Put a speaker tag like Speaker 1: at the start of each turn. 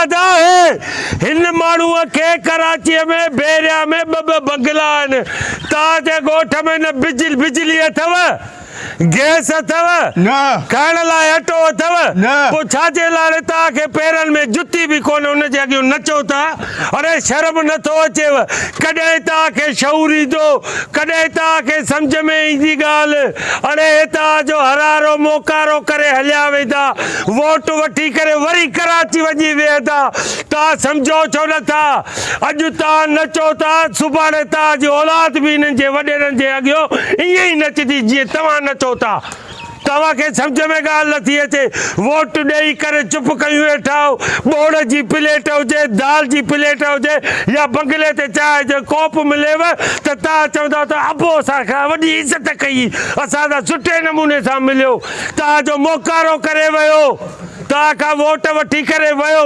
Speaker 1: दादा है हिन माण्हूअ खे कराची में बेरिया में ॿ बंगला आहिनि तव्हांजे ॻोठ में न बिजली अथव गैस अथव
Speaker 2: न
Speaker 1: खाइण लाइ अटो अथव
Speaker 2: न
Speaker 1: पोइ छाजे लाइ तव्हांखे पेरनि में जुती बि कोन हुनजे अॻियां नचो था अरे शर्म नथो अचेव कॾहिं तव्हांखे शऊर ईंदो कॾहिं तव्हांखे सम्झ में ईंदी ॻाल्हि अरे हितां जो हरारो मोकारो करे हलिया वेंदा वोट वठी करे वरी कराची वञी वेहंदा तव्हां सम्झो छो नथा अॼु तव्हां नचो था सुभाणे तव्हांजी औलाद बि हिननि जे वॾेरनि जे अॻियां ईअं ई नचंदी जीअं तव्हां नचो था तव्हांखे सम्झ में ॻाल्हि नथी अचे वोट ॾेई करे चुप कयूं वेठा बोड़ जी प्लेट हुजे दाल जी प्लेट हुजे या बंगले ते चांहि जो कोप मिलेव त तव्हां चवंदा त अबो असांखां वॾी इज़त कई असां त सुठे नमूने सां मिलियो तव्हांजो मोकारो करे वियो तव्हां खां वोट वठी करे वियो